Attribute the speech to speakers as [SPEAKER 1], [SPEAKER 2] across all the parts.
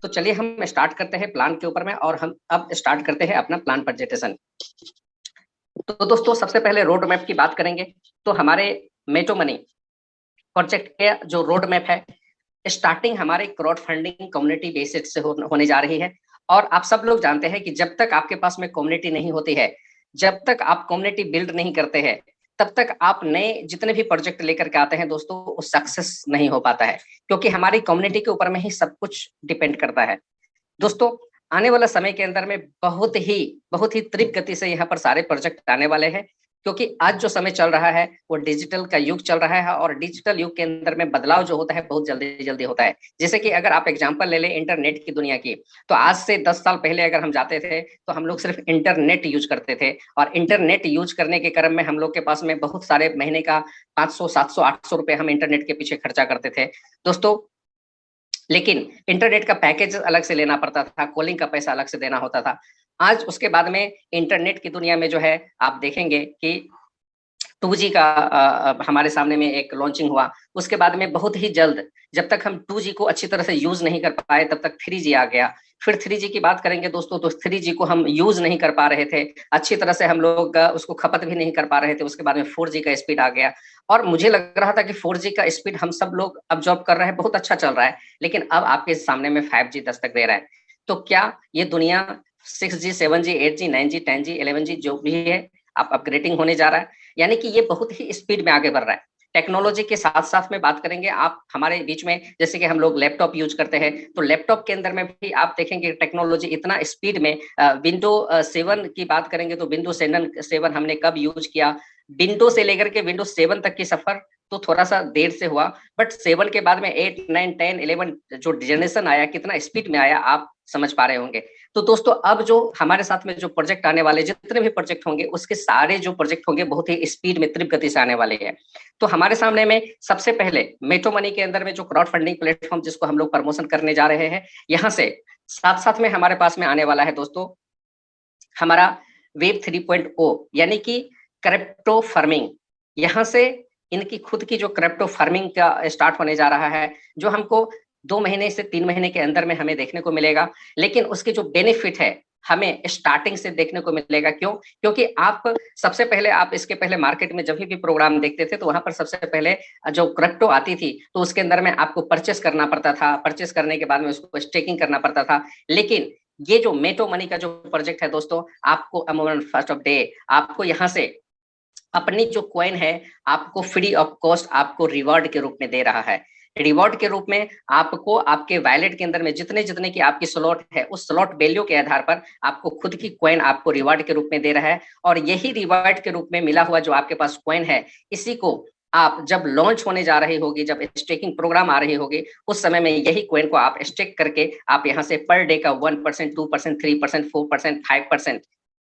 [SPEAKER 1] तो चलिए हम स्टार्ट करते हैं प्लान के ऊपर में, और हम अब स्टार्ट करते हैं अपना प्लान प्रेजेंटेशन। तो दोस्तों सबसे पहले रोड मैप की बात करेंगे। तो हमारे मेटो मनी प्रोजेक्ट के जो रोड मैप है, स्टार्टिंग हमारे क्राउड फंडिंग कम्युनिटी बेसिस से होने जा रही है। और आप सब लोग जानते हैं कि जब तक आपके पास में कम्युनिटी नहीं होती है, जब तक आप कम्युनिटी बिल्ड नहीं करते हैं, तब तक आप नए जितने भी प्रोजेक्ट लेकर के आते हैं दोस्तों, वो सक्सेस नहीं हो पाता है, क्योंकि हमारी कम्युनिटी के ऊपर में ही सब कुछ डिपेंड करता है। दोस्तों आने वाला समय के अंदर में बहुत ही तीव्र गति से यहाँ पर सारे प्रोजेक्ट आने वाले हैं, क्योंकि आज जो समय चल रहा है वो डिजिटल का युग चल रहा है, और डिजिटल युग के अंदर में बदलाव जो होता है बहुत जल्दी जल्दी होता है। जैसे कि अगर आप एग्जांपल ले लें इंटरनेट की दुनिया की, तो आज से 10 साल पहले अगर हम जाते थे तो हम लोग सिर्फ इंटरनेट यूज करते थे, और इंटरनेट यूज करने के क्रम में हम लोग के पास में बहुत सारे महीने का 500 700 800 रुपए हम इंटरनेट के पीछे खर्चा करते थे दोस्तों। लेकिन इंटरनेट का पैकेज अलग से लेना पड़ता था, कॉलिंग का पैसा अलग से देना होता था। आज उसके बाद में इंटरनेट की दुनिया में जो है आप देखेंगे कि 2G का हमारे सामने में एक लॉन्चिंग हुआ। उसके बाद में बहुत ही जल्द, जब तक हम 2G को अच्छी तरह से यूज नहीं कर पाए, तब तक 3G आ गया। फिर 3G की बात करेंगे दोस्तों, तो 3G को हम यूज नहीं कर पा रहे थे अच्छी तरह से, हम लोग उसको खपत भी नहीं कर पा रहे थे। उसके बाद में 4G का स्पीड आ गया, और मुझे लग रहा था कि 4G का स्पीड हम सब लोग अब जॉब कर रहे हैं, बहुत अच्छा चल रहा है। लेकिन अब आपके सामने में 5G दस्तक दे रहा है। तो क्या ये दुनिया 6G 7G 8G 9G 10G 11G जो भी है, आप अपग्रेडिंग होने जा रहा है, यानी कि ये बहुत ही स्पीड में आगे बढ़ रहा है। टेक्नोलॉजी के साथ साथ में बात करेंगे आप हमारे बीच में, जैसे कि हम लोग लैपटॉप यूज करते हैं, तो लैपटॉप के अंदर में भी आप देखेंगे टेक्नोलॉजी इतना स्पीड में। विंडो 7 की बात करेंगे तो विंडो 7 हमने कब यूज किया, विंडो से लेकर के विंडो 7 तक की सफर तो थोड़ा सा देर से हुआ, बट 7 के बाद में 8 9 10 11 जो जनरेशन आया, कितना स्पीड में आया आप समझ पा रहे होंगे। तो दोस्तों अब जो हमारे साथ में जो प्रोजेक्ट आने वाले, जितने भी प्रोजेक्ट होंगे, उसके सारे जो प्रोजेक्ट होंगे बहुत ही स्पीड में तीव्र गति से आने वाले हैं। तो हमारे सामने में सबसे पहले मेटो मनी के अंदर में जो क्राउड फंडिंग प्लेटफॉर्म जिसको हम लोग प्रमोशन करने जा रहे हैं, यहाँ से साथ साथ में हमारे पास में आने वाला है दोस्तों हमारा वेब 3.0, यानी कि क्रिप्टो फार्मिंग। यहाँ से इनकी खुद की जो क्रिप्टो फार्मिंग का स्टार्ट होने जा रहा है, जो हमको 2 महीने से 3 महीने के अंदर में हमें देखने को मिलेगा। लेकिन उसके जो बेनिफिट है हमें स्टार्टिंग से देखने को मिलेगा। क्यों? क्योंकि आप सबसे पहले, आप इसके पहले मार्केट में जब भी प्रोग्राम देखते थे तो वहां पर सबसे पहले जो क्रिप्टो आती थी तो उसके अंदर में आपको परचेस करना पड़ता था, परचेस करने के बाद में उसको स्टेकिंग करना पड़ता था। लेकिन ये जो मेटो मनी का जो प्रोजेक्ट है दोस्तों, आपको अमूमन फर्स्ट ऑफ डे आपको यहाँ से अपनी जो कॉइन है आपको फ्री ऑफ कॉस्ट आपको रिवॉर्ड के रूप में दे रहा है। रिवॉर्ड के रूप में आपको आपके वैलेट के अंदर में जितने जितने की आपकी स्लॉट है, उस स्लॉट वैल्यू के आधार पर आपको खुद की कॉइन आपको रिवॉर्ड के रूप में दे रहा है। और यही रिवॉर्ड के रूप में मिला हुआ जो आपके पास कॉइन है, इसी को आप जब लॉन्च होने जा रही होगी, जब स्टेकिंग प्रोग्राम आ रही होगी, उस समय में यही कॉइन को आप स्टेक करके आप यहाँ से पर डे का 1%, 2%, 3%, 4%, 5%,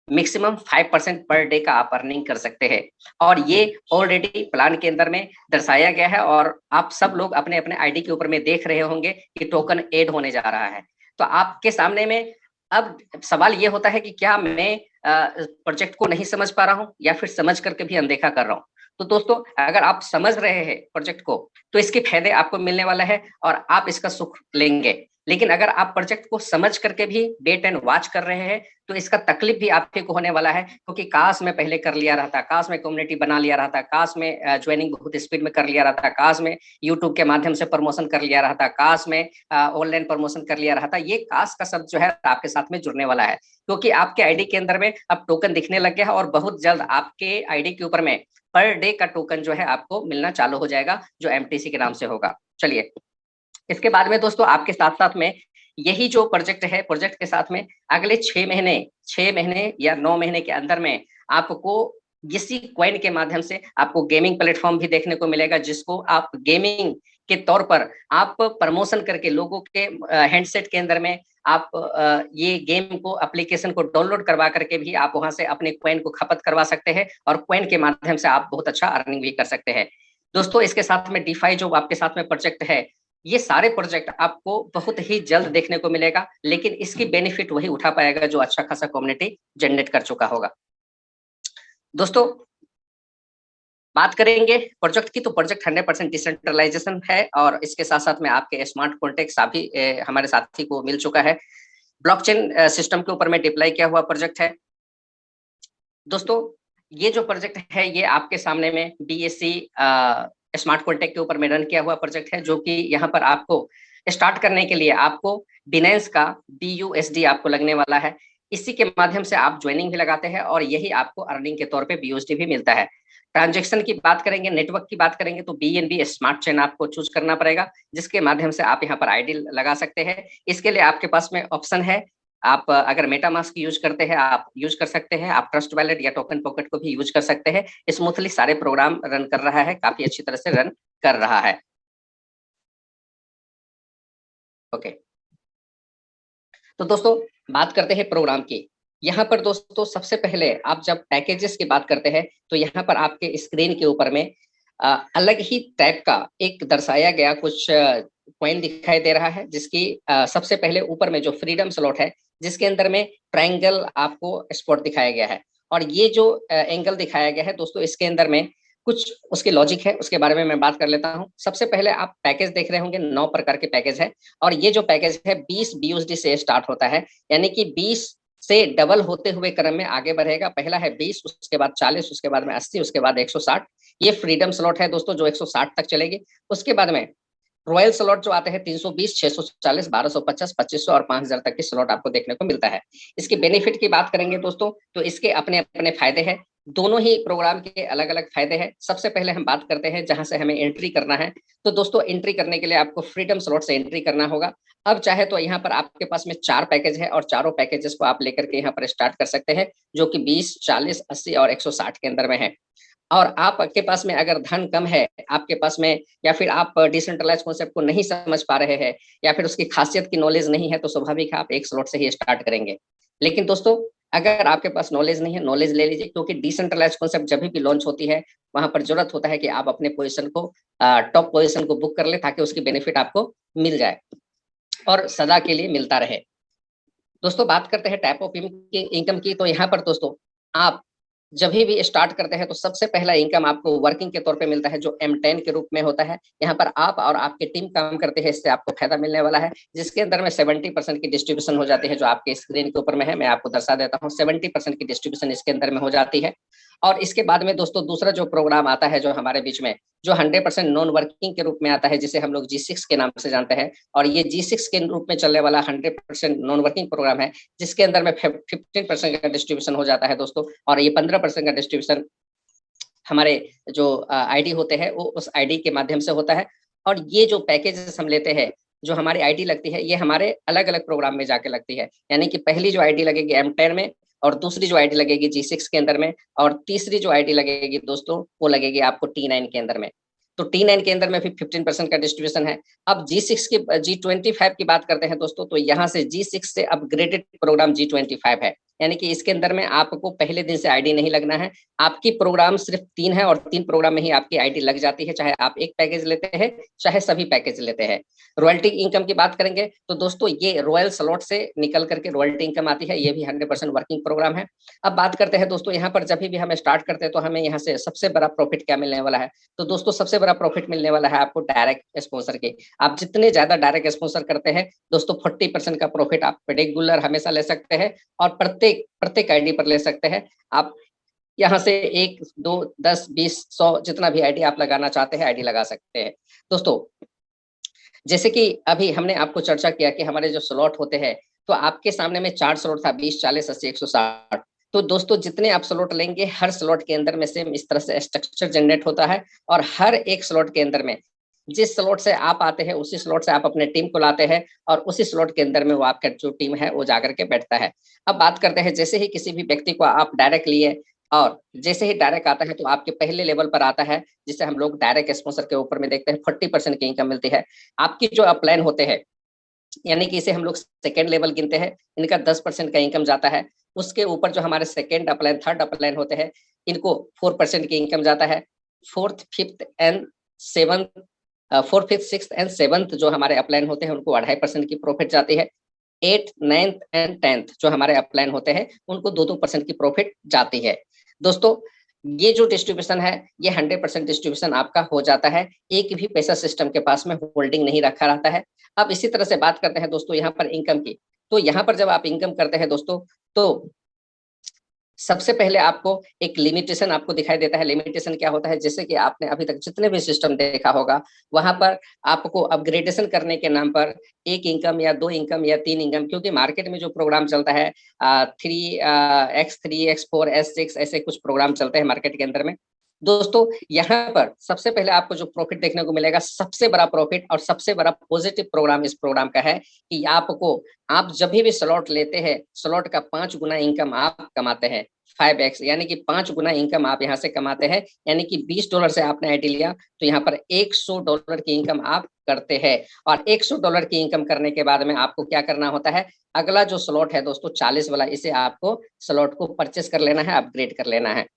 [SPEAKER 1] मैक्सिमम 5% पर डे का आप अर्निंग कर सकते हैं। और ये ऑलरेडी प्लान के अंदर में दर्शाया गया है, और आप सब लोग अपने अपने आईडी के ऊपर में देख रहे होंगे कि टोकन ऐड होने जा रहा है। तो आपके सामने में अब सवाल ये होता है कि क्या मैं प्रोजेक्ट को नहीं समझ पा रहा हूँ, या फिर समझ करके भी अनदेखा कर रहा हूँ। तो दोस्तों अगर आप समझ रहे हैं प्रोजेक्ट को, तो इसके फायदे आपको मिलने वाला है और आप इसका सुख लेंगे। लेकिन अगर आप प्रोजेक्ट को समझ करके भी वेट एंड वॉच कर रहे हैं, तो इसका तकलीफ भी आपके को होने वाला है, क्योंकि काश में पहले कर लिया रहता, काश में कम्युनिटी बना लिया रहता, काश में ज्वाइनिंग बहुत स्पीड में कर लिया रहता, काश में यूट्यूब के माध्यम से प्रमोशन कर लिया रहता, काश में ऑनलाइन प्रमोशन कर लिया रहता। ये काश का शब्द जो है आपके साथ में जुड़ने वाला है, क्योंकि आपके आईडी के अंदर में अब टोकन दिखने लग गया है, और बहुत जल्द आपके आईडी के ऊपर में पर डे का टोकन जो है आपको मिलना चालू हो जाएगा, जो एमटीसी के नाम से होगा। चलिए इसके बाद में दोस्तों आपके साथ साथ में यही जो प्रोजेक्ट है, प्रोजेक्ट के साथ में अगले 6 महीने या 9 महीने के अंदर में आपको इसी कॉइन के माध्यम से आपको गेमिंग प्लेटफॉर्म भी देखने को मिलेगा, जिसको आप गेमिंग के तौर पर आप प्रमोशन करके लोगों के हैंडसेट के अंदर में आप ये गेम को, एप्लीकेशन को डाउनलोड करवा करके भी आप वहां से अपने कॉइन को खपत करवा सकते हैं, और कॉइन के माध्यम से आप बहुत अच्छा अर्निंग भी कर सकते हैं। दोस्तों इसके साथ में डीफाई जो आपके साथ में प्रोजेक्ट है, ये सारे प्रोजेक्ट आपको बहुत ही जल्द देखने को मिलेगा, लेकिन इसकी बेनिफिट वही उठा पाएगा जो अच्छा खासा कम्युनिटी जनरेट कर चुका होगा। दोस्तों बात करेंगे प्रोजेक्ट की, तो प्रोजेक्ट 100% डिसेंट्रलाइजेशन है और इसके साथ साथ में आपके स्मार्ट कॉन्ट्रैक्ट अभी हमारे साथी को मिल चुका है। ब्लॉकचेन सिस्टम के ऊपर में डिप्लॉय किया हुआ प्रोजेक्ट है। दोस्तों ये जो प्रोजेक्ट है ये आपके सामने में BSC स्मार्ट कॉन्ट्रैक्ट के ऊपर में रन किया हुआ प्रोजेक्ट है, जो कि यहाँ पर आपको स्टार्ट करने के लिए आपको बिनेंस का BUSD आपको लगने वाला है। इसी के माध्यम से आप ज्वाइनिंग भी लगाते हैं और यही आपको अर्निंग के तौर पे BUSD भी मिलता है। ट्रांजैक्शन की बात करेंगे, नेटवर्क की बात करेंगे, तो BNB स्मार्ट चेन आपको चूज करना पड़ेगा, जिसके माध्यम से आप यहाँ पर आईडी लगा सकते हैं। इसके लिए आपके पास में ऑप्शन है, आप अगर मेटामास्क यूज करते हैं आप यूज कर सकते हैं, आप ट्रस्ट वैलेट या टोकन पॉकेट को भी यूज कर सकते हैं। स्मूथली सारे प्रोग्राम रन कर रहा है, काफी अच्छी तरह से रन कर रहा है। ओके, तो दोस्तों बात करते हैं प्रोग्राम की। यहाँ पर दोस्तों सबसे पहले आप जब पैकेजेस की बात करते हैं तो यहाँ पर आपके स्क्रीन के ऊपर में अलग ही टाइप का एक दर्शाया गया कुछ पॉइंट दिखाई दे रहा है, जिसकी सबसे पहले ऊपर में जो फ्रीडम स्लॉट है, जिसके अंदर में ट्रायंगल आपको स्पॉट दिखाया गया है। और ये जो एंगल दिखाया गया है दोस्तों, इसके अंदर में कुछ उसके लॉजिक है, उसके बारे में मैं बात कर लेता हूँ। सबसे पहले आप पैकेज देख रहे होंगे, 9 प्रकार के पैकेज है और ये जो पैकेज है 20 BUSD से स्टार्ट होता है, यानी कि 20 से डबल होते हुए क्रम में आगे बढ़ेगा। पहला है 20, उसके बाद 40, उसके बाद में 80, उसके बाद 160। ये फ्रीडम स्लॉट है दोस्तों जो 160 तक चलेगी। उसके बाद में रॉयल स्लॉट जो आते हैं 320, 640, 1250, 2500 और 5000 तक के स्लॉट आपको देखने को मिलता है। इसके बेनिफिट की बात करेंगे दोस्तों, तो इसके अपने अपने फायदे हैं। दोनों ही प्रोग्राम के अलग अलग फायदे हैं। सबसे पहले हम बात करते हैं जहां से हमें एंट्री करना है। तो दोस्तों एंट्री करने के लिए आपको फ्रीडम स्लॉट से एंट्री करना होगा। अब चाहे तो यहाँ पर आपके पास में 4 पैकेज है और चारों पैकेजेस को आप लेकर के यहाँ पर स्टार्ट कर सकते हैं, जो कि 20, 40, 80 और 160 के अंदर में है। और आपके पास में अगर धन कम है आपके पास में, या फिर आप डिसेंट्रलाइज कॉन्सेप्ट को नहीं समझ पा रहे हैं, या फिर उसकी खासियत की नॉलेज नहीं है, तो स्वाभाविक है आप एक स्लॉट से ही स्टार्ट करेंगे। लेकिन दोस्तों अगर आपके पास नॉलेज नहीं है, नॉलेज ले लीजिए, क्योंकि डिसेंट्रलाइज कॉन्सेप्ट जब भी लॉन्च होती है वहां पर जरूरत होता है कि आप अपने पोजीशन को टॉप पोजीशन को बुक कर ले, ताकि उसकी बेनिफिट आपको मिल जाए और सदा के लिए मिलता रहे। दोस्तों बात करते हैं टाइप ऑफ इनकम की। तो यहाँ पर दोस्तों आप जब भी स्टार्ट करते हैं तो सबसे पहला इनकम आपको वर्किंग के तौर पे मिलता है, जो M10 के रूप में होता है। यहाँ पर आप और आपकी टीम काम करते हैं, इससे आपको फायदा मिलने वाला है, जिसके अंदर में 70% की डिस्ट्रीब्यूशन हो जाती है, जो आपके स्क्रीन के ऊपर में है। मैं आपको दर्शा देता हूँ, 70% की डिस्ट्रीब्यूशन इसके अंदर में हो जाती है। और इसके बाद में दोस्तों दूसरा जो प्रोग्राम आता है जो हमारे बीच में, जो 100% नॉन वर्किंग के रूप में आता है, जिसे हम लोग G6 के नाम से जानते हैं। और ये G6 के रूप में चलने वाला 100% नॉन वर्किंग प्रोग्राम है, जिसके अंदर में 15% का डिस्ट्रीब्यूशन हो जाता है दोस्तों, और ये 15% का डिस्ट्रीब्यूशन हमारे जो आईडी होते हैं वो उस आईडी के माध्यम से होता है। और ये जो पैकेजेस हम लेते हैं, जो हमारी आईडी लगती है, ये हमारे अलग अलग प्रोग्राम में जाके लगती है। यानी कि पहली जो आईडी लगेगी M10 में, और दूसरी जो आईडी लगेगी G6 के अंदर में, और तीसरी जो आईडी लगेगी दोस्तों वो लगेगी आपको T9 के अंदर में। तो T9 के अंदर में भी 15% का डिस्ट्रीब्यूशन है। अब G6 की G25 की बात करते हैं दोस्तों, तो यहाँ से G6 से अपग्रेडेड प्रोग्राम G25 है। यानी कि इसके अंदर में आपको पहले दिन से आईडी नहीं लगना है। आपकी प्रोग्राम सिर्फ 3 है और 3 प्रोग्राम में ही आपकी आईडी लग जाती है, चाहे आप एक पैकेज लेते हैं चाहे सभी पैकेज लेते हैं। रॉयल्टी इनकम की बात करेंगे तो दोस्तों ये रॉयल स्लॉट से निकल करके रॉयल्टी इनकम आती है, ये भी 100% वर्किंग प्रोग्राम है। अब बात करते हैं दोस्तों, यहाँ पर जब भी हम स्टार्ट करते हैं तो हमें यहाँ से सबसे बड़ा प्रॉफिट क्या मिलने वाला है। तो दोस्तों सबसे बड़ा प्रॉफिट मिलने वाला है आपको डायरेक्ट स्पॉन्सर के। आप जितने ज्यादा डायरेक्ट स्पॉन्सर करते हैं दोस्तों, 40% का प्रॉफिट आप रेगुलर हमेशा ले सकते हैं, और प्रत्येक आईडी पर ले सकते हैं। आप यहाँ से 1, 2, 10, 20, 100 जितना भी आईडी आप लगाना चाहते हैं आईडी लगा सकते हैं। दोस्तों जैसे कि अभी हमने आपको चर्चा किया कि हमारे जो स्लॉट होते हैं, तो आपके सामने में 4 स्लॉट था, 20, 40, 80, 160। तो दोस्तों जितने आप स्लॉट लेंगे, हर स्लॉट के अंदर में सेम इस तरह से स्ट्रक्चर जनरेट होता है, और हर एक स्लॉट के अंदर में जिस स्लॉट से आप आते हैं उसी स्लॉट से आप अपने टीम को लाते हैं, और उसी स्लॉट के अंदर में वो आपका जो टीम है वो जाकर के बैठता है। अब बात करते हैं, जैसे ही किसी भी व्यक्ति को आप डायरेक्ट लिए, और जैसे ही डायरेक्ट आता है तो आपके पहले लेवल पर आता है, जिसे हम लोग डायरेक्ट स्पॉन्सर के ऊपर में देखते हैं, 40% की इनकम मिलती है। आपकी जो अपलाइन होते हैं, यानी कि इसे हम लोग सेकेंड लेवल गिनते हैं, इनका 10% का इनकम जाता है। उसके ऊपर जो हमारे सेकेंड अपलाइन, थर्ड अपलाइन होते हैं, इनको 4% की इनकम जाता है। Fourth, fifth and seventh, 4th, 5th, 6th and 7th जो हमारे अपलाइन होते हैं उनको 2.5% की प्रॉफिट जाती है। 8th, 9th एंड 10th जो हमारे अपलाइन होते हैं उनको 2-2% की प्रॉफिट जाती है। दोस्तों ये जो डिस्ट्रीब्यूशन है ये 100% डिस्ट्रीब्यूशन आपका हो जाता है, एक भी पैसा सिस्टम के पास में होल्डिंग नहीं रखा रहता है। अब इसी तरह से बात करते हैं दोस्तों यहाँ पर इनकम की। तो यहाँ पर जब आप इनकम करते हैं दोस्तों, तो सबसे पहले आपको एक लिमिटेशन आपको दिखाई देता है। लिमिटेशन क्या होता है, जैसे कि आपने अभी तक जितने भी सिस्टम देखा होगा, वहां पर आपको अपग्रेडेशन करने के नाम पर एक इनकम या दो इनकम या तीन इनकम, क्योंकि मार्केट में जो प्रोग्राम चलता है 3x3 x4 s6 ऐसे कुछ प्रोग्राम चलते हैं मार्केट के अंदर में दोस्तों। यहाँ पर सबसे पहले आपको जो प्रॉफिट देखने को मिलेगा, सबसे बड़ा प्रॉफिट और सबसे बड़ा पॉजिटिव प्रोग्राम इस प्रोग्राम का है कि आपको, आप जब भी स्लॉट लेते हैं, स्लॉट का 5 गुना इनकम आप कमाते हैं। 5x यानी कि 5 गुना इनकम आप यहाँ से कमाते हैं, यानी कि $20 से आपने आईडी लिया तो यहाँ पर $100 की इनकम आप करते हैं। और $100 की इनकम करने के बाद में आपको क्या करना होता है, अगला जो स्लॉट है दोस्तों 40 वाला, इसे आपको स्लॉट को परचेस कर लेना है, अपग्रेड कर लेना है।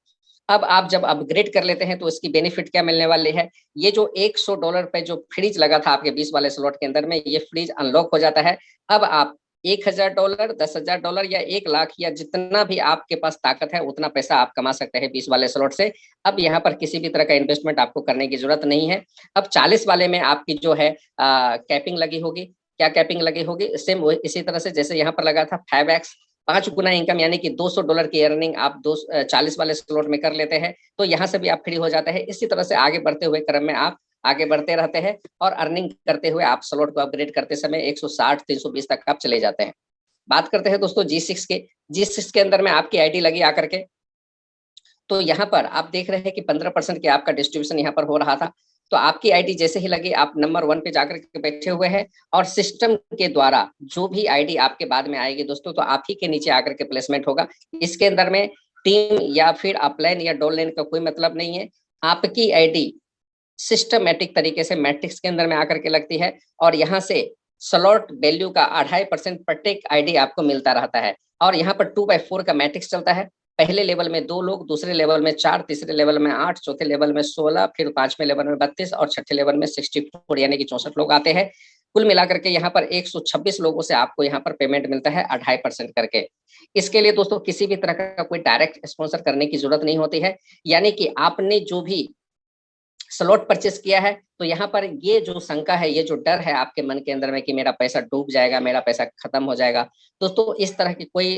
[SPEAKER 1] अब आप जब अपग्रेड कर लेते हैं तो इसकी बेनिफिट क्या मिलने वाली है, ये जो $100 पे जो फ्रीज लगा था आपके 20 वाले स्लॉट के अंदर में, ये फ्रीज अनलॉक हो जाता है। अब आप $1000, $10,000 या 1 लाख या जितना भी आपके पास ताकत है उतना पैसा आप कमा सकते हैं 20 वाले स्लॉट से। अब यहाँ पर किसी भी तरह का इन्वेस्टमेंट आपको करने की जरूरत नहीं है। अब 40 वाले में आपकी जो है कैपिंग लगी होगी। क्या कैपिंग लगी होगी, सेम इसी तरह से जैसे यहाँ पर लगा था 5x, 5 गुना इनकम यानी कि $200 की अर्निंग आप 40 वाले स्लॉट में कर लेते हैं, तो यहाँ से भी आप फ्री हो जाते हैं। इसी तरह से आगे बढ़ते हुए क्रम में आप आगे बढ़ते रहते हैं और अर्निंग करते हुए आप स्लॉट को अपग्रेड करते समय 160 320 तक आप चले जाते हैं। बात करते हैं दोस्तों G6 के। G6 के अंदर में आपकी आईडी लगी आकर के, तो यहाँ पर आप देख रहे हैं कि 15% के आपका डिस्ट्रीब्यूशन यहाँ पर हो रहा था। तो आपकी आईडी जैसे ही लगी, आप नंबर 1 पे जाकर के बैठे हुए हैं और सिस्टम के द्वारा जो भी आईडी आपके बाद में आएगी दोस्तों, तो आप ही के नीचे आकर के प्लेसमेंट होगा। इसके अंदर में टीम या फिर अपलाइन या डाउनलाइन का कोई मतलब नहीं है। आपकी आईडी सिस्टमेटिक तरीके से मैट्रिक्स के अंदर में आकर के लगती है और यहाँ से स्लॉट वैल्यू का 2.5% प्रत्येक आईडी आपको मिलता रहता है। और यहाँ पर 2/4 का मैट्रिक्स चलता है। पहले लेवल में 2 लोग, दूसरे लेवल में 4, तीसरे लेवल में 8, चौथे लेवल में 16, फिर 5वें लेवल में 32 और छठे लेवल में 64 यानी कि 64 लोग आते हैं। कुल मिलाकर के यहाँ पर 126 लोगों से आपको यहाँ पर पेमेंट मिलता है 2.5% करके। इसके लिए दोस्तों किसी भी तरह का कोई डायरेक्ट स्पॉन्सर करने की जरूरत नहीं होती है, यानी कि आपने जो भी स्लॉट परचेस किया है, तो यहाँ पर ये जो शंका है, ये जो डर है आपके मन के अंदर में कि मेरा पैसा डूब जाएगा, मेरा पैसा खत्म हो जाएगा, दोस्तों इस तरह की कोई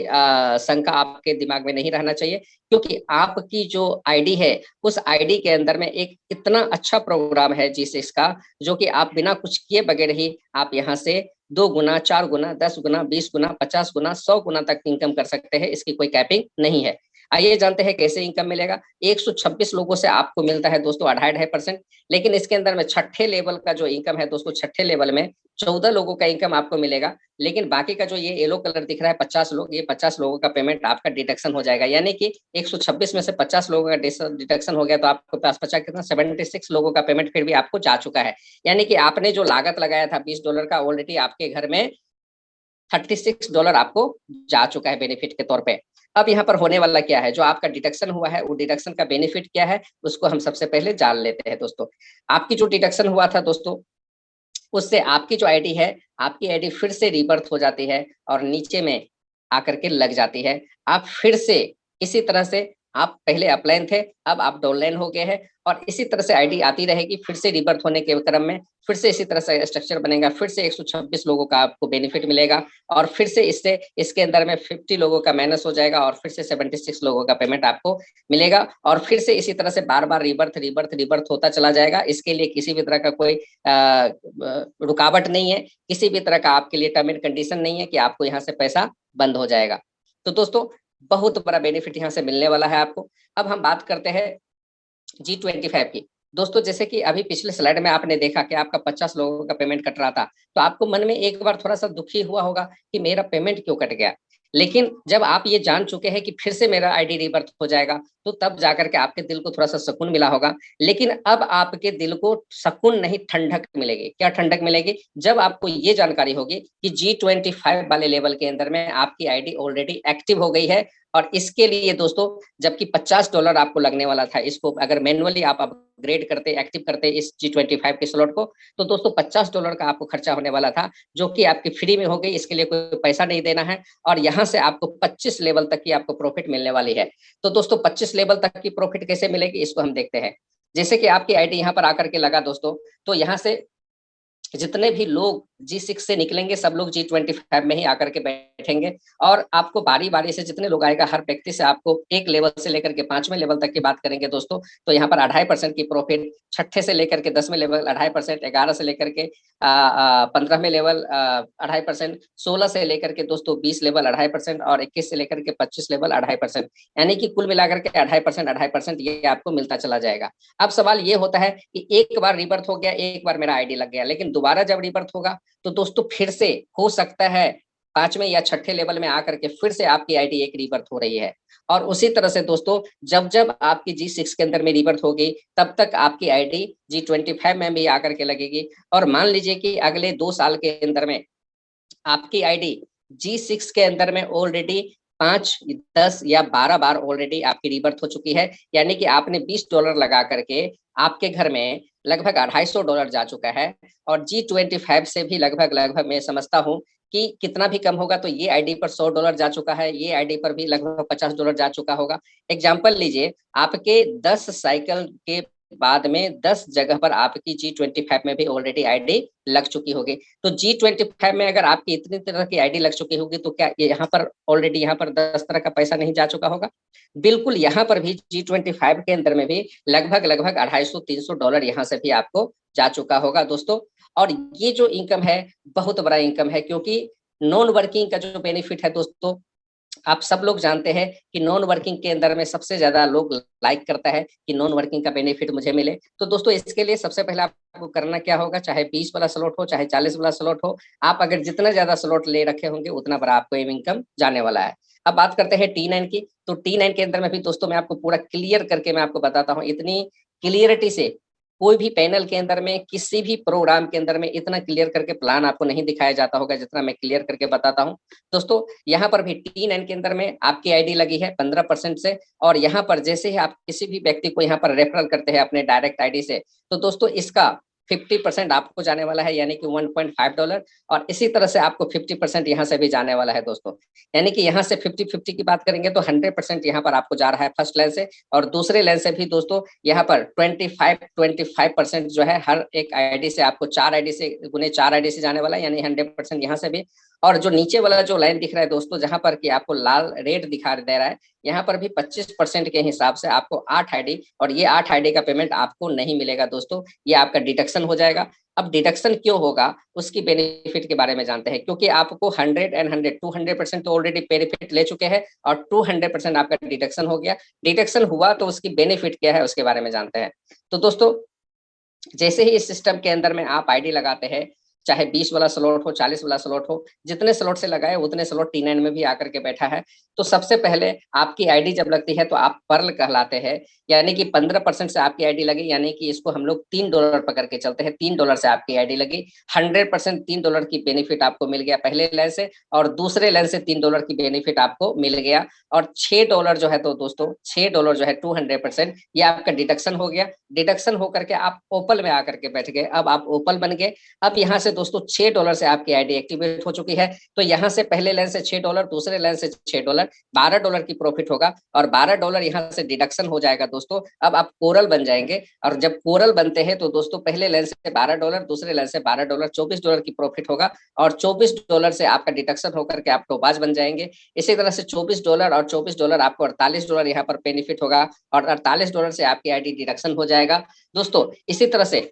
[SPEAKER 1] शंका आपके दिमाग में नहीं रहना चाहिए, क्योंकि आपकी जो आईडी है उस आईडी के अंदर में एक इतना अच्छा प्रोग्राम है G6 का, जो कि आप बिना कुछ किए बगैर ही आप यहाँ से 2 गुना, 4 गुना, 10 गुना, 20 गुना, 50 गुना, 100 गुना तक इनकम कर सकते हैं। इसकी कोई कैपिंग नहीं है। आइए जानते हैं कैसे इनकम मिलेगा। 126 लोगों से आपको मिलता है दोस्तों 2.5%, लेकिन इसके अंदर में छठे लेवल का जो इनकम है दोस्तों, छठे लेवल में 14 लोगों का इनकम आपको मिलेगा। लेकिन बाकी का जो ये येलो कलर दिख रहा है 50 लोग, ये 50 लोगों का पेमेंट आपका डिडक्शन हो जाएगा, यानी कि 126 में से 50 लोगों का डिडक्शन हो गया तो आपको पास 50 कितना 76 लोगों का पेमेंट फिर भी आपको जा चुका है। यानी कि आपने जो लागत लगाया था $20 का, ऑलरेडी आपके घर में $36 आपको जा चुका है बेनिफिट के तौर पे। अब यहाँ पर होने वाला क्या है, जो आपका डिडक्शन हुआ है वो डिडक्शन का बेनिफिट क्या है उसको हम सबसे पहले जान लेते हैं दोस्तों। आपकी जो डिडक्शन हुआ था दोस्तों, उससे आपकी जो आईडी है, आपकी आईडी फिर से रीबर्थ हो जाती है और नीचे में आकर के लग जाती है। आप फिर से इसी तरह से, आप पहले अपलाइन थे, अब आप डाउनलाइन हो गए हैं और इसी तरह से आईडी आती रहेगी। फिर से रीबर्थ होने के क्रम में फिर से इसी तरह से स्ट्रक्चर बनेगा, फिर से 126 लोगों का आपको बेनिफिट मिलेगा और फिर से इससे इसके अंदर में 50 लोगों का माइनस हो जाएगा और फिर से 76 लोगों का पेमेंट आपको मिलेगा और फिर से इसी तरह से बार बार रिबर्थ होता चला जाएगा। इसके लिए किसी भी तरह का कोई रुकावट नहीं है, किसी भी तरह का आपके लिए टर्म एंड कंडीशन नहीं है कि आपको यहाँ से पैसा बंद हो जाएगा। तो दोस्तों बहुत बड़ा बेनिफिट यहाँ से मिलने वाला है आपको। अब हम बात करते हैं G25 की। दोस्तों जैसे कि अभी पिछले स्लाइड में आपने देखा कि आपका 50 लोगों का पेमेंट कट रहा था, तो आपको मन में एक बार थोड़ा सा दुखी हुआ होगा कि मेरा पेमेंट क्यों कट गया। लेकिन जब आप ये जान चुके हैं कि फिर से मेरा आईडी रिबर्थ हो जाएगा, तो तब जाकर के आपके दिल को थोड़ा सा सुकून मिला होगा। लेकिन अब आपके दिल को सुकून नहीं, ठंडक मिलेगी। क्या ठंडक मिलेगी? जब आपको ये जानकारी होगी कि G25 वाले लेवल के अंदर में आपकी आईडी ऑलरेडी एक्टिव हो गई है और इसके लिए दोस्तों जबकि $50 आपको लगने वाला था, इसको अगर मैनुअली आप अपग्रेड करते, एक्टिव करते इस G25 के स्लॉट को, तो दोस्तों $50 का आपको खर्चा होने वाला था, जो कि आपकी फ्री में हो गई। इसके लिए कोई पैसा नहीं देना है और यहाँ से आपको 25 लेवल तक की आपको प्रॉफिट मिलने वाली है। तो दोस्तों 25 लेवल तक की प्रॉफिट कैसे मिलेगी, इसको हम देखते हैं। जैसे कि आपकी आईडी यहाँ पर आकर के लगा दोस्तों, तो यहाँ से जितने भी लोग G6 से निकलेंगे सब लोग G25 में ही आकर के बैठेंगे और आपको बारी बारी से जितने लोग आएगा हर व्यक्ति से आपको एक लेवल से लेकर के 5वें लेवल तक की बात करेंगे दोस्तों, तो यहाँ पर 2.5% की प्रॉफिट, 6ठे से लेकर के 10वें लेवल 2.5%, 11 से लेकर के 15वें लेवल 2.5%, 16 से लेकर के दोस्तों 20 लेवल 2.5% और 21 से लेकर के 25 लेवल 2.5%, यानी कि कुल मिलाकर के 2.5% ये आपको मिलता चला जाएगा। अब सवाल ये होता है कि एक बार रिबर्थ हो गया, एक बार मेरा आईडी लग गया, लेकिन दोबारा जब रिबर्थ होगा तो दोस्तों फिर से हो सकता है 5वें या 6ठे लेवल में आकर के फिर से आपकी आईडी एक रिबर्थ हो रही है। और उसी तरह से दोस्तों जब जब आपकी G6 के अंदर में रिबर्थ होगी तब तक आपकी आईडी G25 में भी आकर के लगेगी। और मान लीजिए कि अगले 2 साल के अंदर में आपकी आईडी G6 के अंदर में ऑलरेडी 5, 10 या 12 बार ऑलरेडी आपकी रिबर्थ हो चुकी है, यानी कि आपने $20 लगा करके आपके घर में लगभग $250 जा चुका है। और G25 से भी लगभग मैं समझता हूँ कि कितना भी कम होगा तो ये आईडी पर $100 जा चुका है, ये आईडी पर भी लगभग $50 जा चुका होगा। एग्जाम्पल लीजिए, आपके 10 साइकिल के बाद में 10 जगह पर आपकी G25 में भी ऑलरेडी आईडी लग चुकी होगी। तो G25 में अगर आपकी इतनी तरह की आईडी लग चुकी होगी तो क्या यहाँ पर ऑलरेडी यहाँ पर 10 तरह का पैसा नहीं जा चुका होगा? बिल्कुल, यहाँ पर भी G25 के अंदर में भी लगभग $250-300 यहाँ से भी आपको जा चुका होगा दोस्तों। और ये जो इनकम है बहुत बड़ा इनकम है, क्योंकि नॉन वर्किंग का जो बेनिफिट है दोस्तों, आप सब लोग जानते हैं कि नॉन वर्किंग के अंदर में सबसे ज्यादा लोग लाइक करता है कि नॉन वर्किंग का बेनिफिट मुझे मिले। तो दोस्तों इसके लिए सबसे पहले आपको करना क्या होगा, चाहे 20 वाला स्लॉट हो चाहे 40 वाला स्लॉट हो, आप अगर जितना ज्यादा स्लॉट ले रखे होंगे उतना बड़ा आपको इनकम जाने वाला है। अब बात करते हैं T9 की। तो T9 के अंदर में भी दोस्तों मैं आपको पूरा क्लियर करके मैं आपको बताता हूँ, इतनी क्लियरिटी से कोई भी पैनल के अंदर में किसी भी प्रोग्राम के अंदर में इतना क्लियर करके प्लान आपको नहीं दिखाया जाता होगा जितना मैं क्लियर करके बताता हूं दोस्तों। यहाँ पर भी T9 के अंदर में आपकी आईडी लगी है 15% से, और यहाँ पर जैसे ही आप किसी भी व्यक्ति को यहाँ पर रेफरल करते हैं अपने डायरेक्ट आईडी से, तो दोस्तों इसका 50% आपको जाने वाला है, यानी कि $1.5। और इसी तरह से आपको 50% यहाँ से भी जाने वाला है दोस्तों, यानी कि यहाँ से 50-50 की बात करेंगे तो 100% यहाँ पर आपको जा रहा है फर्स्ट लाइन से, और दूसरे लाइन से भी दोस्तों यहाँ पर 25% जो है हर एक आईडी से आपको 4 आईडी से गुने 4 आईडी से जाने वाला है, यानी 100% यहाँ से भी। और जो नीचे वाला जो लाइन दिख रहा है दोस्तों, जहां पर कि आपको लाल रेड दिखा दे रहा है, यहाँ पर भी 25% के हिसाब से आपको 8 आईडी, और ये 8 आईडी का पेमेंट आपको नहीं मिलेगा दोस्तों, ये आपका डिडक्शन हो जाएगा। अब डिडक्शन क्यों होगा उसकी बेनिफिट के बारे में जानते हैं, क्योंकि आपको 100 एंड 100 200% तो ऑलरेडी बेनिफिट ले चुके हैं और 200% आपका डिडक्शन हो गया। डिडक्शन हुआ तो उसकी बेनिफिट क्या है उसके बारे में जानते हैं। तो दोस्तों जैसे ही इस सिस्टम के अंदर में आप आईडी लगाते हैं, चाहे 20 वाला स्लॉट हो 40 वाला स्लॉट हो, जितने स्लॉट से लगाए उतने स्लॉट T9 में भी आकर के बैठा है। तो सबसे पहले आपकी आईडी जब लगती है तो आप पर्ल कहलाते हैं, यानी कि 15% से आपकी आईडी लगी, यानी कि इसको हम लोग $3 पकड़ के चलते हैं। $3 से आपकी आईडी लगी, 100% $3 की बेनिफिट आपको मिल गया पहले लाइन से, और दूसरे लाइन से $3 की बेनिफिट आपको मिल गया। और $6 जो है तो दोस्तों $6 जो है 200% ये आपका डिडक्शन हो गया। डिडक्शन होकर के आप ओपल में आकर के बैठ गए, अब आप ओपल बन गए। अब यहाँ से दोस्तों $6 से आपकी आईडी एक्टिवेट हो चुकी है। तो यहाँ से पहले लाइन से $6, दूसरे लाइन से $6, $12 की प्रॉफिट होगा, और $12 यहाँ से डिडक्शन हो जाएगा दोस्तों। अब आप कोरल बन जाएंगे, और जब कोरल बनते हैं तो दोस्तों पहले लाइन से $12, दूसरे लाइन से $12, $24 की प्रॉफिट होगा, और $24 से आपका डिडक्शन होकर के आप टोपाज बन जाएंगे। इसी तरह से $24 और $24 आपको $48 यहाँ पर बेनिफिट होगा, और $48 से आपकी आईडी डिडक्शन हो जाएगा दोस्तों। इसी तरह से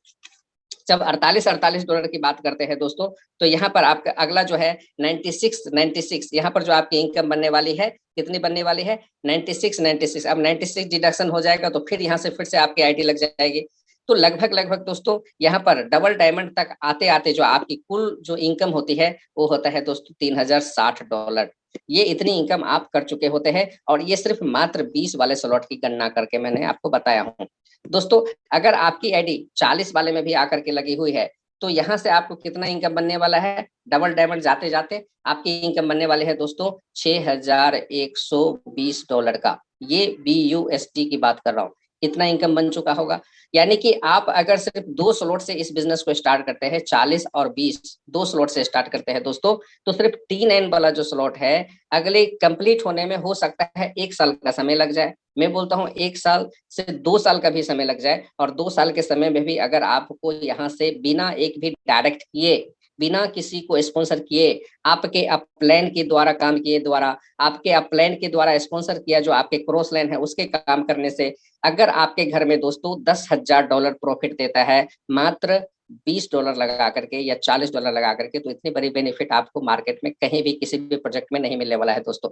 [SPEAKER 1] जब $48 की बात करते हैं दोस्तों, तो यहाँ पर आपका अगला जो है 96 यहाँ पर जो आपकी इनकम बनने वाली है, कितनी बनने वाली है 96। अब 96 डिडक्शन हो जाएगा तो फिर यहाँ से फिर से आपकी आईडी लग जाएगी। तो लगभग दोस्तों यहाँ पर डबल डायमंड तक आते आते जो आपकी कुल जो इनकम होती है वो होता है दोस्तों $3060। ये इतनी इनकम आप कर चुके होते हैं, और ये सिर्फ मात्र 20 वाले स्लॉट की गणना करके मैंने आपको बताया हूँ दोस्तों। अगर आपकी आईडी 40 वाले में भी आकर के लगी हुई है तो यहाँ से आपको कितना इनकम बनने वाला है, डबल डायमंड जाते जाते आपकी इनकम बनने वाले है दोस्तों $6120 का। ये BUSD की बात कर रहा हूँ, इतना इनकम बन चुका होगा। यानी कि आप अगर सिर्फ 2 स्लॉट से इस बिजनेस को स्टार्ट करते हैं, 40 और 20 2 स्लॉट से स्टार्ट करते हैं दोस्तों, तो सिर्फ T9 वाला जो स्लॉट है अगले कंप्लीट होने में हो सकता है 1 साल का समय लग जाए। मैं बोलता हूँ 1 साल से 2 साल का भी समय लग जाए, और 2 साल के समय में भी अगर आपको यहाँ से बिना एक भी डायरेक्ट किए, बिना किसी को स्पॉन्सर किए, आपके अपलाइन के द्वारा काम किए द्वारा, आपके अपलाइन के द्वारा स्पॉन्सर किया जो आपके क्रॉस लाइन है उसके काम करने से अगर आपके घर में दोस्तों $10,000 प्रॉफिट देता है मात्र $20 लगा करके या $40 लगा करके, तो इतनी बड़ी बेनिफिट आपको मार्केट में कहीं भी किसी भी प्रोजेक्ट में नहीं मिलने वाला है दोस्तों,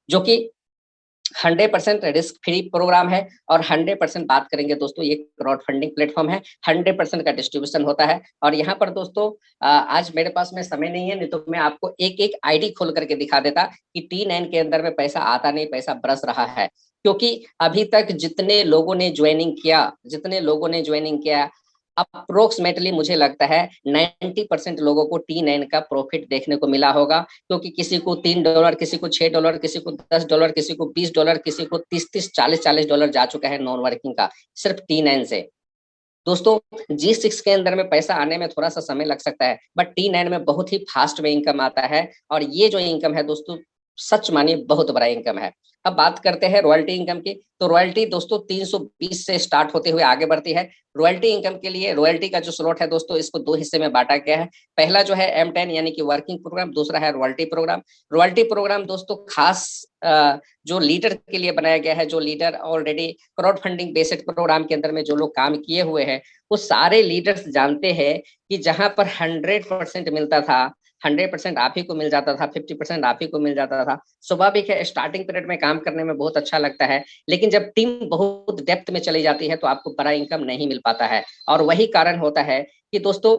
[SPEAKER 1] जो कि 100% रिस्क फ्री प्रोग्राम है। और 100% बात करेंगे दोस्तों, ये क्राउड फंडिंग प्लेटफॉर्म है, 100% का डिस्ट्रीब्यूशन होता है। और यहाँ पर दोस्तों आज मेरे पास में समय नहीं है, नहीं तो मैं आपको एक एक आईडी खोल करके दिखा देता कि T9 के अंदर में पैसा आता नहीं, पैसा बरस रहा है। क्योंकि अभी तक जितने लोगों ने ज्वाइनिंग किया अप्रोक्सीमेटली मुझे लगता है 90% लोगों को T9 का प्रॉफिट देखने को मिला होगा। क्योंकि किसी को $3, किसी को $6, किसी को $10, किसी को $20, किसी को 30-30, $40-40 जा चुका है नॉन वर्किंग का सिर्फ T9 से। दोस्तों G6 के अंदर में पैसा आने में थोड़ा सा समय लग सकता है, बट T9 में बहुत ही फास्ट में इनकम आता है। और ये जो इनकम है दोस्तों, सच मानिए बहुत बड़ा इनकम है। अब बात करते हैं रॉयल्टी इनकम की। तो रॉयल्टी दोस्तों 320 से स्टार्ट होते हुए आगे बढ़ती है। रॉयल्टी इनकम के लिए रॉयल्टी का जो स्लॉट है दोस्तों, इसको 2 हिस्से में बांटा गया है। पहला जो है M10 यानी कि वर्किंग प्रोग्राम, दूसरा है रॉयल्टी प्रोग्राम। रॉयल्टी प्रोग्राम दोस्तों खास जो लीडर के लिए बनाया गया है, जो leader already crowd funding based programme के अंदर में जो लोग काम किए हुए हैं, वो सारे लीडर्स जानते हैं कि जहां पर 100% मिलता था, 100% आप ही को मिल जाता था, 50% आप ही को मिल जाता था। स्वाभाविक है स्टार्टिंग पीरियड में काम करने में बहुत अच्छा लगता है, लेकिन जब टीम बहुत डेप्थ में चली जाती है तो आपको बड़ा इनकम नहीं मिल पाता है। और वही कारण होता है कि दोस्तों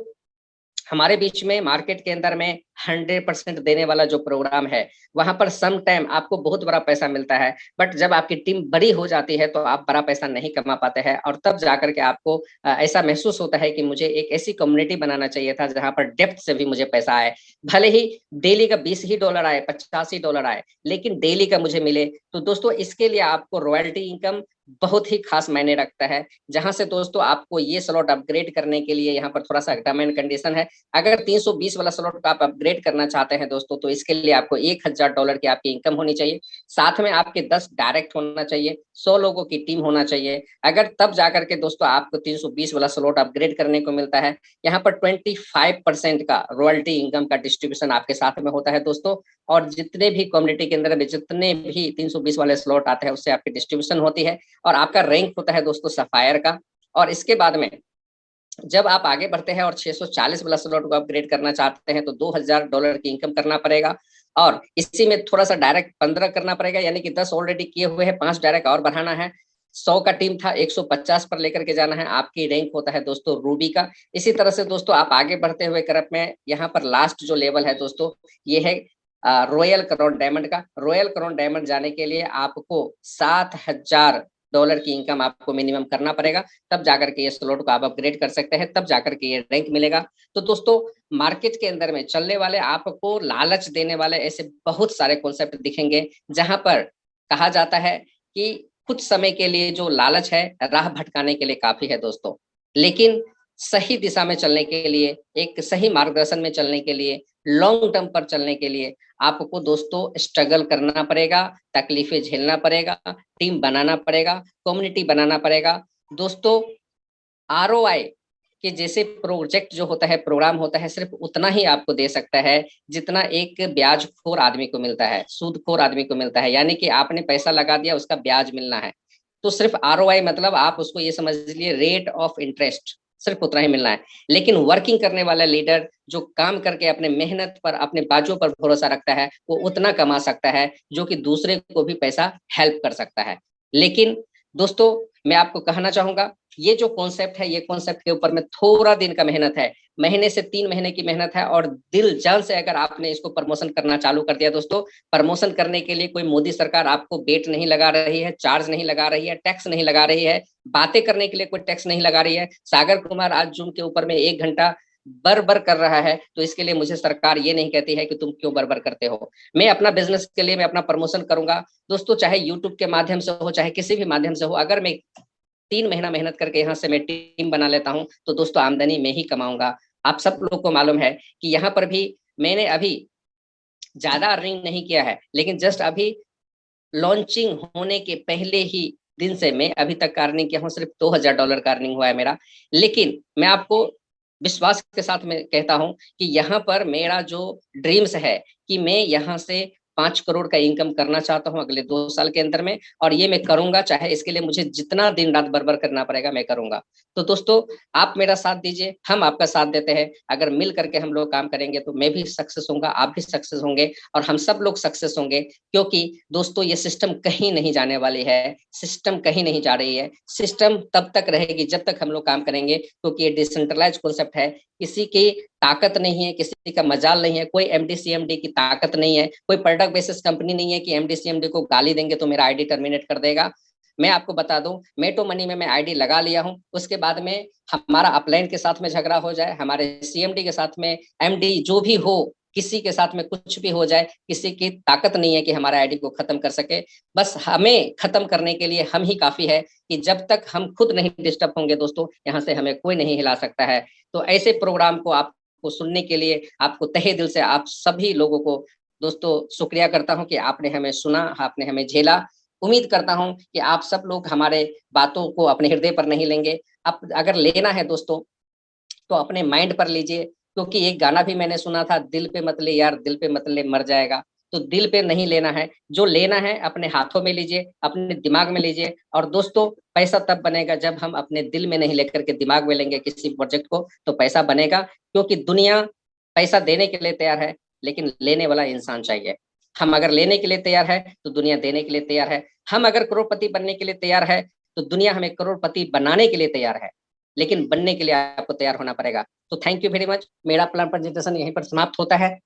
[SPEAKER 1] हमारे बीच में मार्केट के अंदर में 100% देने वाला जो प्रोग्राम है, वहां पर सम टाइम आपको बहुत बड़ा पैसा मिलता है, बट जब आपकी टीम बड़ी हो जाती है तो आप बड़ा पैसा नहीं कमा पाते हैं। और तब जाकर के आपको ऐसा महसूस होता है कि मुझे एक ऐसी कम्युनिटी बनाना चाहिए था जहां पर डेप्थ से भी मुझे पैसा आए, भले ही डेली का $20 आए, $85 आए, लेकिन डेली का मुझे मिले। तो दोस्तों इसके लिए आपको रॉयल्टी इनकम बहुत ही खास मायने रखता है। जहां से दोस्तों आपको ये स्लॉट अपग्रेड करने के लिए यहाँ पर थोड़ा सा टर्म एंड कंडीशन है। अगर 320 वाला स्लॉट को आप अपग्रेड करना चाहते हैं दोस्तों, तो इसके लिए आपको $1000 की आपकी इनकम होनी चाहिए, साथ में आपके 10 डायरेक्ट होना चाहिए, 100 लोगों की टीम होना चाहिए। अगर तब जाकर के दोस्तों आपको 320 वाला स्लॉट अपग्रेड करने को मिलता है। यहाँ पर 25% का रॉयल्टी इनकम का डिस्ट्रीब्यूशन आपके साथ में होता है दोस्तों। और जितने भी कम्युनिटी के अंदर में जितने भी 320 वाले स्लॉट आते हैं उससे आपकी डिस्ट्रीब्यूशन होती है, और आपका रैंक होता है दोस्तों सफायर का। और इसके बाद में जब आप आगे बढ़ते हैं और 640 वाला स्लॉट को अपग्रेड करना चाहते हैं तो $2000 की इनकम करना पड़ेगा। और इसी में थोड़ा सा डायरेक्ट 15 करना पड़ेगा, यानी कि 10 ऑलरेडी किए हुए हैं, 5 डायरेक्ट और बढ़ाना है। 100 का टीम था, 150 पर लेकर के जाना है। आपकी रैंक होता है दोस्तों रूबी का। इसी तरह से दोस्तों आप आगे बढ़ते हुए क्रम में यहाँ पर लास्ट जो लेवल है दोस्तों, ये है रॉयल क्राउन डायमंड का। रॉयल क्राउन डायमंड जाने के लिए आपको $7000 की इनकम आपको मिनिमम करना पड़ेगा, तब जाकर के ये स्लॉट को आप अपग्रेड कर सकते हैं, तब जाकर के ये रैंक मिलेगा। तो दोस्तों मार्केट के अंदर में चलने वाले, आपको लालच देने वाले ऐसे बहुत सारे कॉन्सेप्ट दिखेंगे, जहां पर कहा जाता है कि कुछ समय के लिए जो लालच है राह भटकाने के लिए काफी है दोस्तों, लेकिन सही दिशा में चलने के लिए, एक सही मार्गदर्शन में चलने के लिए, लॉन्ग टर्म पर चलने के लिए आपको दोस्तों स्ट्रगल करना पड़ेगा, तकलीफें झेलना पड़ेगा, टीम बनाना पड़ेगा, कम्युनिटी बनाना पड़ेगा। दोस्तों ROI के जैसे प्रोजेक्ट जो होता है, प्रोग्राम होता है, सिर्फ उतना ही आपको दे सकता है जितना एक ब्याजखोर आदमी को मिलता है, सूदखोर आदमी को मिलता है। यानी कि आपने पैसा लगा दिया, उसका ब्याज मिलना है। तो सिर्फ ROI मतलब आप उसको ये समझ लीजिए रेट ऑफ इंटरेस्ट, सिर्फ उतना ही मिलना है। लेकिन वर्किंग करने वाला लीडर जो काम करके अपने मेहनत पर, अपने बाजू पर भरोसा रखता है, वो उतना कमा सकता है जो कि दूसरे को भी पैसा हेल्प कर सकता है। लेकिन दोस्तों मैं आपको कहना चाहूंगा, ये जो कॉन्सेप्ट है, ये कॉन्सेप्ट के ऊपर में थोड़ा दिन का मेहनत है, महीने से 3 महीने की मेहनत है, और दिल जान से अगर आपने इसको प्रमोशन करना चालू कर दिया दोस्तों, प्रमोशन करने के लिए कोई मोदी सरकार आपको बेट नहीं लगा रही है, चार्ज नहीं लगा रही है, टैक्स नहीं लगा रही है, बातें करने के लिए कोई टैक्स नहीं लगा रही है। सागर कुमार आज जूम के ऊपर में 1 घंटा बर कर रहा है, तो इसके लिए मुझे सरकार ये नहीं कहती है कि तुम क्यों बर करते हो। मैं अपना बिजनेस के लिए मैं अपना प्रमोशन करूंगा दोस्तों, चाहे यूट्यूब के माध्यम से हो, चाहे किसी भी माध्यम से हो। अगर मैं 3 महीना मेहनत करके यहाँ से मैं टीम बना लेता हूँ, तो दोस्तों आमदनी मैं ही कमाऊंगा। आप सब लोग को मालूम है कि यहाँ पर भी मैंने अभी ज्यादा अर्निंग नहीं किया है, लेकिन जस्ट अभी लॉन्चिंग होने के पहले ही दिन से मैं अभी तक का अर्निंग किया हूँ, सिर्फ $2000 का अर्निंग हुआ है मेरा। लेकिन मैं आपको विश्वास के साथ मैं कहता हूं कि यहाँ पर मेरा जो ड्रीम्स है कि मैं यहाँ से 5 करोड़ का इनकम करना चाहता हूँ अगले 2 साल के अंदर में, और ये मैं करूंगा, चाहे इसके लिए मुझे जितना दिन रात बर्बर करना पड़ेगा मैं करूंगा। तो दोस्तों आप मेरा साथ दीजिए, हम आपका साथ देते हैं। अगर मिल करके हम लोग काम करेंगे तो मैं भी सक्सेस होऊंगा, आप भी सक्सेस होंगे, और हम सब लोग सक्सेस होंगे। क्योंकि दोस्तों ये सिस्टम कहीं नहीं जाने वाली है, सिस्टम कहीं नहीं जा रही है। सिस्टम तब तक रहेगी जब तक हम लोग काम करेंगे, क्योंकि ये डिसेंट्रलाइज कॉन्सेप्ट है। किसी की ताकत नहीं है, किसी का मजाल नहीं है, कोई एमडी सीएमडी की ताकत नहीं है, कोई प्रोडक्ट बेसिस कंपनी नहीं है कि एमडी सीएमडी को गाली देंगे तो मेरा आईडी टर्मिनेट कर देगा। मैं आपको बता दूं, मेटो मनी में मैं आईडी लगा लिया हूं, उसके बाद में हमारा अपलाइन के साथ में झगड़ा हो जाए, हमारे सीएमडी के साथ में, एमडी जो भी हो, किसी के साथ में कुछ भी हो जाए, किसी की ताकत नहीं है कि हमारा आईडी को खत्म कर सके। बस हमें खत्म करने के लिए हम ही काफी है, कि जब तक हम खुद नहीं डिस्टर्ब होंगे दोस्तों, यहाँ से हमें कोई नहीं हिला सकता है। तो ऐसे प्रोग्राम को आपको सुनने के लिए आपको तहे दिल से आप सभी लोगों को दोस्तों शुक्रिया करता हूं कि आपने हमें सुना, आपने हमें झेला। उम्मीद करता हूं कि आप सब लोग हमारे बातों को अपने हृदय पर नहीं लेंगे। अब अगर लेना है दोस्तों तो अपने माइंड पर लीजिए, क्योंकि एक गाना भी मैंने सुना था, दिल पे मत ले यार, दिल पे मत ले मर जाएगा। तो दिल पे नहीं लेना है, जो लेना है अपने हाथों में लीजिए, अपने दिमाग में लीजिए। और दोस्तों पैसा तब बनेगा जब हम अपने दिल में नहीं लेकर के दिमाग में लेंगे किसी प्रोजेक्ट को, तो पैसा बनेगा। क्योंकि दुनिया पैसा देने के लिए तैयार है, लेकिन लेने वाला इंसान चाहिए। हम अगर लेने के लिए तैयार है तो दुनिया देने के लिए तैयार है। हम अगर करोड़पति बनने के लिए तैयार है तो दुनिया हमें करोड़पति बनाने के लिए तैयार है, लेकिन बनने के लिए आपको तैयार होना पड़ेगा। तो थैंक यू वेरी मच। मेरा प्लान प्रेजेंटेशन यहीं पर समाप्त होता है।